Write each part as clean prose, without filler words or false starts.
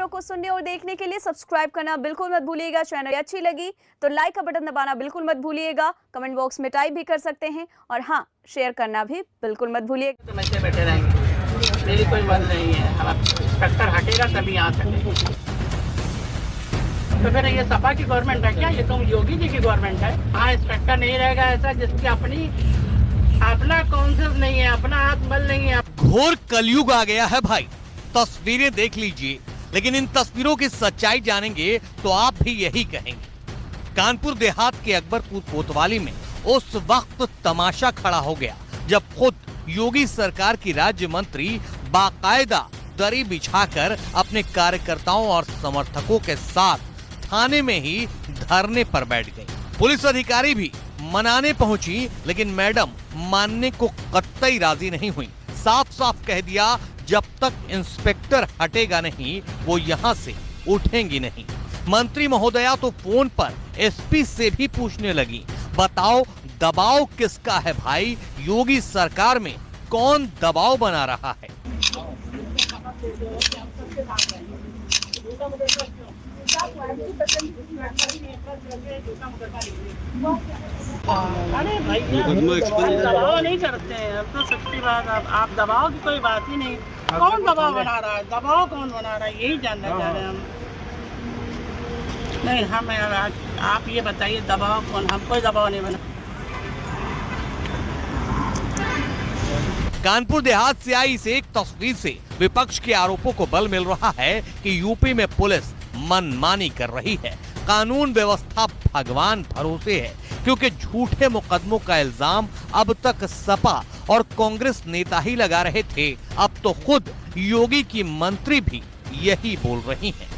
को सुनने और देखने के लिए सब्सक्राइब करना बिल्कुल मत भूलिएगा। चैनल अच्छी लगी तो लाइक का बटन दबाना बिल्कुल मत भूलिएगा। कमेंट बॉक्स में टाइप भी कर सकते हैं और हाँ, शेयर करना भी बिल्कुल मत भूलिएगा। तो बैठे रहेंगे, मेरी कोई मन नहीं है। अब इंस्पेक्टर हटेगा तभी आ सके। तो फिर ये सपा की गवर्नमेंट है क्या? ये तो योगी जी की गवर्नमेंट है। हाँ, इंस्पेक्टर नहीं रहेगा ऐसा जिसकी अपना कॉन्शियस नहीं है, अपना आत्मबल नहीं है। घोर कलयुग आ गया है भाई। तस्वीरें देख लीजिए, लेकिन इन तस्वीरों की सच्चाई जानेंगे तो आप भी यही कहेंगे। कानपुर देहात के अकबरपुर कोतवाली में उस वक्त तमाशा खड़ा हो गया जब खुद योगी सरकार की राज्य मंत्री बाकायदा दरी बिछाकर अपने कार्यकर्ताओं और समर्थकों के साथ थाने में ही धरने पर बैठ गई। पुलिस अधिकारी भी मनाने पहुंची, लेकिन मैडम मानने को कतई राजी नहीं हुई। साफ साफ कह दिया, जब तक इंस्पेक्टर हटेगा नहीं वो यहाँ से उठेंगी नहीं। मंत्री महोदया तो फोन पर एसपी से भी पूछने लगी, बताओ दबाव किसका है भाई? योगी सरकार में कौन दबाव बना रहा है? अरे भैया, दबाव नहीं करते हैं। अब तो सच्ची बात, आप दबाव की कोई बात ही नहीं। कौन दबाव बना रहा है? दबाव कौन बना रहा है, यही जानना चाह रहे हैं हम। नहीं, हम आप ये बताइए दबाव कौन? हम कोई दबाव नहीं बना। कानपुर देहात से आई इस एक तस्वीर से विपक्ष के आरोपों को बल मिल रहा है कि यूपी में पुलिस मनमानी कर रही है। कानून व्यवस्था भगवान भरोसे है, क्योंकि झूठे मुकदमों का इल्जाम अब तक सपा और कांग्रेस नेता ही लगा रहे थे। अब तो खुद योगी की मंत्री भी यही बोल रही हैं।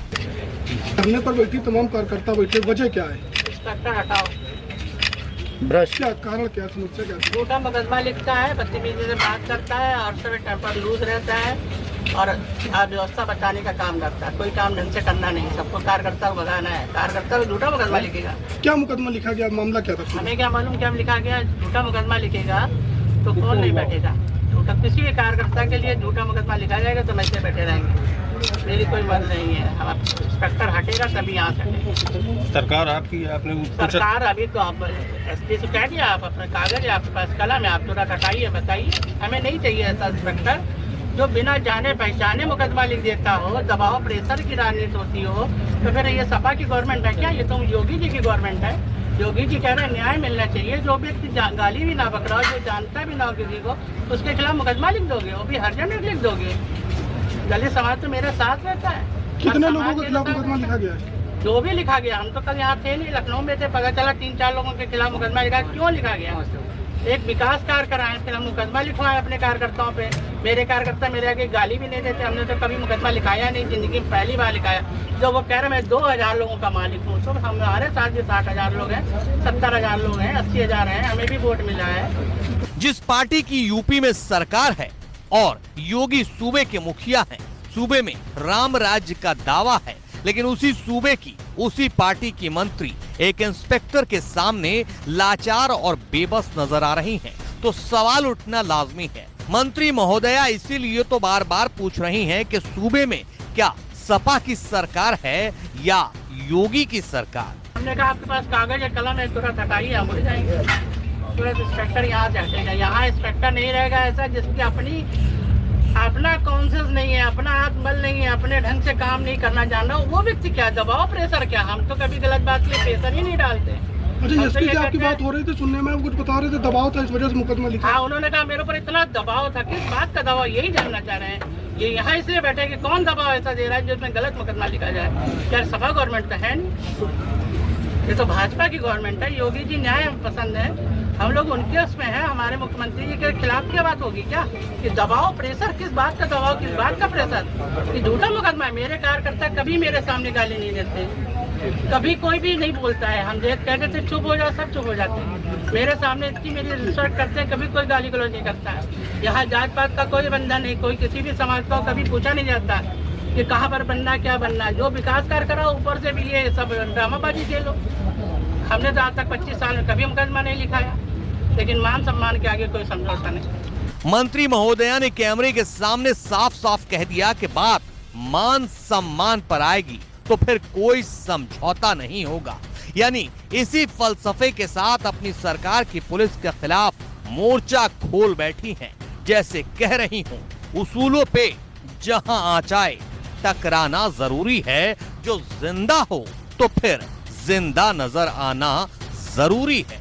धरने पर बैठी तमाम कार्यकर्ता बैठे, वजह क्या है? इंस्पेक्टर हटाओ। भ्रष्ट क्या कारण, क्या समस्या, क्या? झूठा मुकदमा लिखता है, बदतमीजी से बात करता है और सब टेम्पर लूज रहता है और व्यवस्था बचाने का काम करता है। कोई काम ढंग से करना नहीं, सबको कार्यकर्ता को भगाना है। कार्यकर्ता को झूठा मुकदमा लिखेगा। क्या मुकदमा लिखा गया, मामला क्या था? हमें क्या मालूम क्या लिखा गया? झूठा मुकदमा लिखेगा तो कौन नहीं बैठेगा? झूठा किसी भी कार्यकर्ता के लिए झूठा मुकदमा लिखा जाएगा तो वैसे बैठे रहेंगे। मेरी कोई मन नहीं है। अब इंस्पेक्टर हटेगा तभी आ सके। सरकार आपकी, आपने सरकार अभी तो आप एसपी से कह दिया, आप अपने कागज है आपके पास, कलम है, आप तुरंत हटाइए, बताइए। हमें नहीं चाहिए ऐसा इंस्पेक्टर जो बिना जाने पहचाने मुकदमा लिख देता हो, दबाव प्रेशर की राजनीति होती हो। तो फिर ये सपा की गवर्नमेंट है क्या? ये तो योगी जी की गवर्नमेंट है। योगी जी कह रहे हैं न्याय मिलना चाहिए। जो व्यक्ति गाली भी ना पकड़ा हो, जो जानता भी ना हो किसी को, उसके खिलाफ मुकदमा लिख दोगे, वो भी हर जगह लिख दोगे। दलित समाज तो मेरे साथ रहता है। कितने लोगों के खिलाफ मुकदमा लिखा गया है? जो भी लिखा गया, हम तो कल यहाँ थे नहीं, लखनऊ में थे, पता चला 3-4 लोगों के खिलाफ मुकदमा लिखा। क्यों लिखा गया? एक विकास कार्य कराए, फिर हम मुकदमा लिखवाए अपने कार्यकर्ताओं पे। मेरे कार्यकर्ता मेरे आगे गाली भी नहीं देते। हमने तो कभी मुकदमा लिखाया नहीं, जिंदगी में पहली बार लिखाया। जो वो कह रहे मैं 2000 लोगों का मालिक हूँ, तो हमारे साथ भी 60,000 लोग हैं, 70,000 लोग हैं, 80,000 हैं, हमें भी वोट मिला है। जिस पार्टी की यूपी में सरकार है और योगी सूबे के मुखिया हैं, सूबे में राम राज्य का दावा है, लेकिन उसी सूबे की, उसी पार्टी की मंत्री एक इंस्पेक्टर के सामने लाचार और बेबस नजर आ रही हैं, तो सवाल उठना लाजमी है। मंत्री महोदया इसीलिए तो बार बार पूछ रही हैं कि सूबे में क्या सपा की सरकार है या योगी की सरकार? हमने कहा आपके पास कागज है, कलम है, तुरंत हटाइए, हम उड़ जाएंगे। तुरंत इंस्पेक्टर यहाँ से हटेगा। यहाँ इंस्पेक्टर नहीं रहेगा ऐसा जिसकी अपना कॉन्शियस नहीं है, अपना आत्मबल नहीं है, अपने ढंग से काम नहीं करना जानना। वो व्यक्ति क्या दबाव प्रेशर क्या? हम तो कभी गलत बात के लिए प्रेशर ही नहीं डालते। अच्छा, एसपी की आपकी बात हो रही थी, सुनने में कुछ बता रहे थे दबाव था, इस वजह से मुकदमा लिखा। हाँ, उन्होंने कहा मेरे ऊपर इतना दबाव था। किस बात का दबाव, यही जानना चाह रहे हैं। ये यहाँ इसलिए बैठे कि कौन दबाव ऐसा दे रहा है जिसमें गलत मुकदमा लिखा जाए? क्या सपा गवर्नमेंट तो है नहीं, ये तो भाजपा की गवर्नमेंट है। योगी जी न्याय पसंद है, हम लोग उनके उसमें हैं। हमारे मुख्यमंत्री जी के खिलाफ क्या बात होगी क्या? कि दबाव प्रेशर, किस बात का दबाव, किस बात का प्रेशर? ये झूठा मुकदमा है। मेरे कार्यकर्ता कभी मेरे सामने गाली नहीं देते, कभी कोई भी नहीं बोलता है। हम कहते थे चुप हो जाओ, सब चुप हो जाते हैं। मेरे सामने इतनी मेरी रिस्पेक्ट करते हैं, कभी कोई गाली गलौज नहीं करता है। यहाँ जात पात का कोई बंधन नहीं, कोई किसी भी समाज का कभी पूछा नहीं जाता कि कहाँ पर बनना, क्या बनना। जो विकास कार्य करा ऊपर से भी ये सब ड्रामाबाजी खेलो। हमने तो आज तक 25 साल में कभी मुकदमा नहीं लिखाया, लेकिन मान सम्मान के आगे कोई समझौता नहीं। मंत्री महोदया ने कैमरे के सामने साफ साफ कह दिया कि बात मान सम्मान पर आएगी तो फिर कोई समझौता नहीं होगा। यानी इसी फलसफे के साथ अपनी सरकार की पुलिस के खिलाफ मोर्चा खोल बैठी हैं। जैसे कह रही हूं, उसूलों पे जहां आचाए टकराना जरूरी है। जो जिंदा हो तो फिर जिंदा नजर आना जरूरी है।